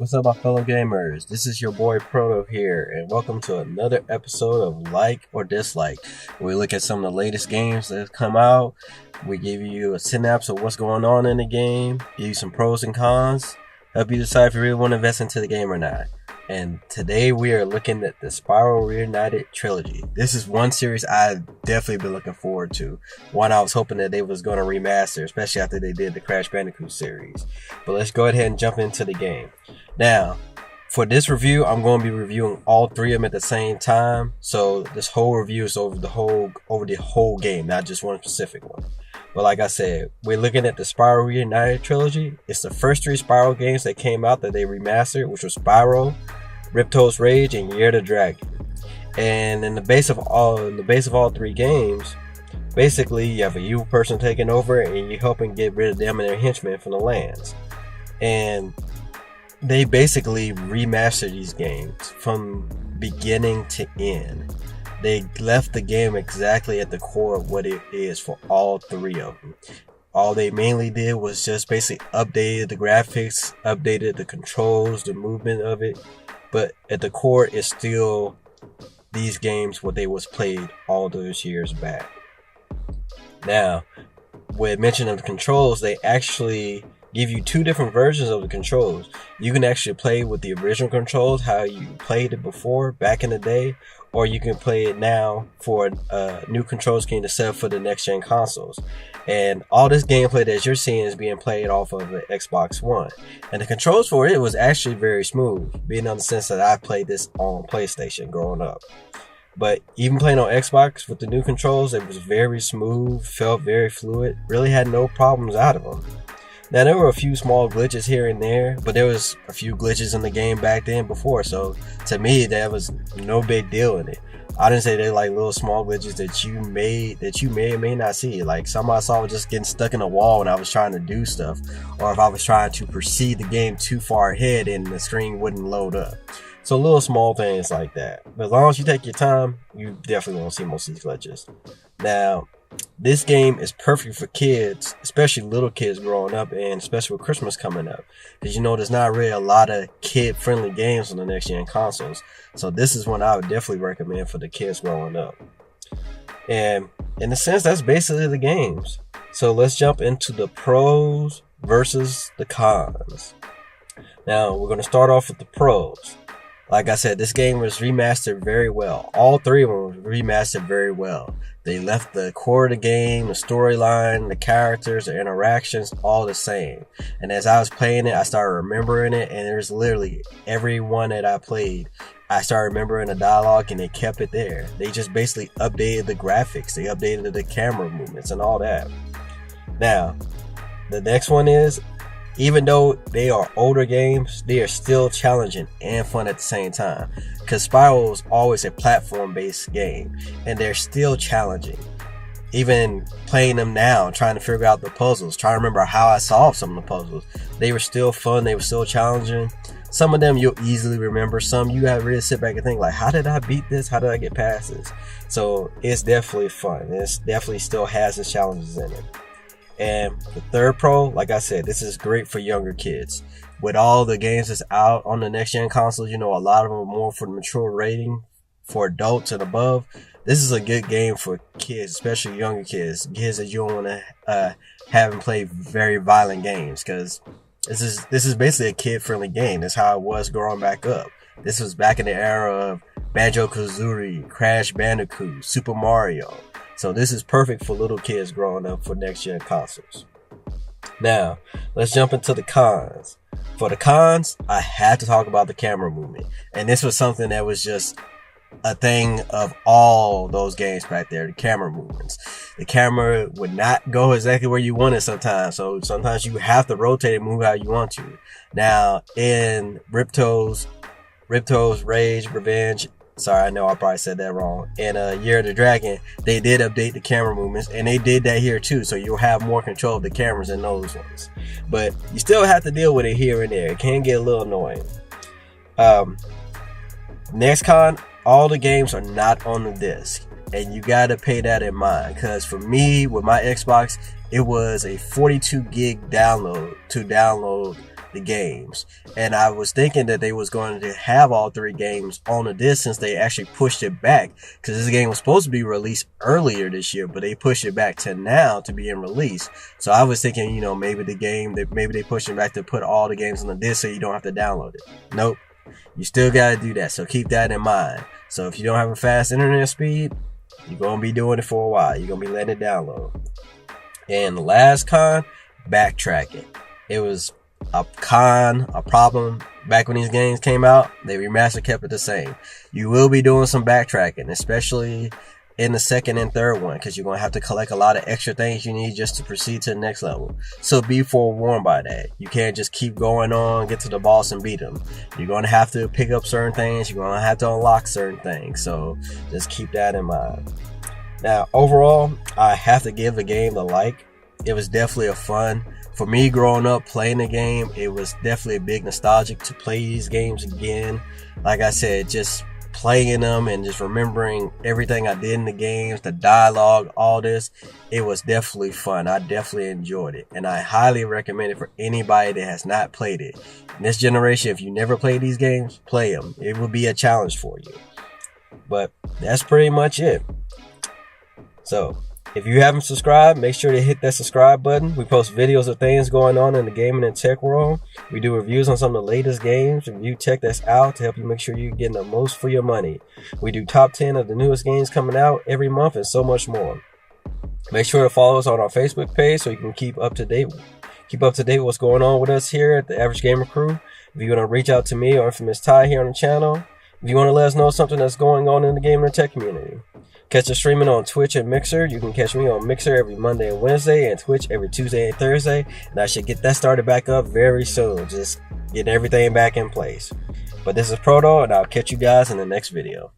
What's up, my fellow gamers? This is your boy Proto here, and welcome to another episode of Like or Dislike. We look at some of the latest games that have come out. We give you a synapse of what's going on in the game, give you some pros and cons, help you decide if you really want to invest into the game or not. And today we are looking at the Spyro Reignited Trilogy. This is one series I've definitely been looking forward to. One I was hoping that they was going to remaster, especially after they did the Crash Bandicoot series. But let's go ahead and jump into the game. Now, for this review, I'm going to be reviewing all three of them at the same time. So this whole review is over the whole game, not just one specific one. But like I said, we're looking at the Spyro Reignited Trilogy. It's the first three Spyro games that came out that they remastered, which was Spyro, Ripto's Rage, and Year the Dragon. And in the base of all three games, basically you have a evil person taking over and you're helping get rid of them and their henchmen from the lands. And they basically remastered these games from beginning to end. They left the game exactly at the core of what it is for all three of them. All they mainly did was just basically updated the graphics, updated the controls, the movement of it. But at the core, it's still these games what they was played all those years back. Now, with mention of the controls, they actually give you two different versions of the controls. You can actually play with the original controls, how you played it before, back in the day, or you can play it now for a new control scheme to set up for the next gen consoles. And all this gameplay that you're seeing is being played off of the Xbox One. And the controls for it was actually very smooth, being on the sense that I played this on PlayStation growing up. But even playing on Xbox with the new controls, it was very smooth, felt very fluid, really had no problems out of them. Now, there were a few small glitches here and there, but there was a few glitches in the game back then before, so to me, that was no big deal in it. I didn't say they're like little small glitches that you may or may not see. Like some I saw was just getting stuck in a wall when I was trying to do stuff, or if I was trying to proceed the game too far ahead and the screen wouldn't load up. So little small things like that. But as long as you take your time, you definitely won't see most of these glitches. Now, this game is perfect for kids, especially little kids growing up, and especially with Christmas coming up. Because there's not really a lot of kid-friendly games on the next-gen consoles. So this is one I would definitely recommend for the kids growing up. And in a sense, that's basically the games. So let's jump into the pros versus the cons. Now, we're going to start off with the pros. Like I said, this game was remastered very well. All three of them were remastered very well. They left the core of the game, the storyline, the characters, the interactions, all the same. And as I was playing it, I started remembering it, and there's literally every one that I played, I started remembering the dialogue, and they kept it there. They just basically updated the graphics, they updated the camera movements and all that. Now, the next one is, even though they are older games, they are still challenging and fun at the same time. Because Spyro is always a platform-based game, and they're still challenging. Even playing them now, trying to figure out the puzzles, trying to remember how I solved some of the puzzles. They were still fun, they were still challenging. Some of them you'll easily remember, some you gotta really sit back and think like, how did I beat this? How did I get past this? So it's definitely fun. It definitely still has its challenges in it. And the third pro, like I said, this is great for younger kids. With all the games that's out on the next gen consoles, a lot of them are more for the mature rating for adults and above. This is a good game for kids, especially younger kids that you don't want to have them play very violent games, because this is basically a kid-friendly game. That's how it was growing back up. This was back in the era of Banjo-Kazooie, Crash Bandicoot, Super Mario. So this is perfect for little kids growing up for next gen consoles. Now, let's jump into the cons. For the cons, I had to talk about the camera movement. And this was something that was just a thing of all those games back there, the camera movements. The camera would not go exactly where you want it sometimes. So sometimes you have to rotate and move how you want to. Now, in Ripto's Rage, Revenge, sorry, I know I probably said that wrong. And Year of the Dragon, they did update the camera movements, and they did that here too, so you'll have more control of the cameras in those ones. But you still have to deal with it here and there. It can get a little annoying. Next con, all the games are not on the disc, and you gotta pay that in mind, because for me, with my Xbox, it was a 42 gig download to download the games. And I was thinking that they was going to have all 3 games on the disc, since they actually pushed it back, because this game was supposed to be released earlier this year, but they pushed it back to now to be in release. So I was thinking, you know, maybe they pushed it back to put all the games on the disc so you don't have to download it. Nope. You still gotta do that, so keep that in mind. So if you don't have a fast internet speed, you're gonna be doing it for a while. You're gonna be letting it download. And the last con, backtracking. It was a problem back when these games came out. They remastered, kept it the same. You will be doing some backtracking, especially in the second and third one, because you're going to have to collect a lot of extra things you need just to proceed to the next level. So be forewarned by that. You can't just keep going on, get to the boss and beat them. You're going to have to pick up certain things. You're going to have to unlock certain things. So just keep that in mind. Now, overall, I have to give the game a like. It was definitely a fun. For me, growing up playing the game, it was definitely a big nostalgic to play these games again. Like I said, just playing them and just remembering everything I did in the games, the dialogue, all this, it was definitely fun. I definitely enjoyed it, and I highly recommend it for anybody that has not played it. In this generation, if you never played these games, play them. It will be a challenge for you. But that's pretty much it. So if you haven't subscribed, make sure to hit that subscribe button. We post videos of things going on in the gaming and tech world. We do reviews on some of the latest games, review tech that's out to help you make sure you're getting the most for your money. We do top 10 of the newest games coming out every month and so much more. Make sure to follow us on our Facebook page so you can keep up to date with what's going on with us here at the Average Gamer Crew. If you want to reach out to me or InfamouslyTy here on the channel, if you want to let us know something that's going on in the gaming and tech community. Catch us streaming on Twitch and Mixer. You can catch me on Mixer every Monday and Wednesday, and Twitch every Tuesday and Thursday. And I should get that started back up very soon. Just getting everything back in place. But this is Proto, and I'll catch you guys in the next video.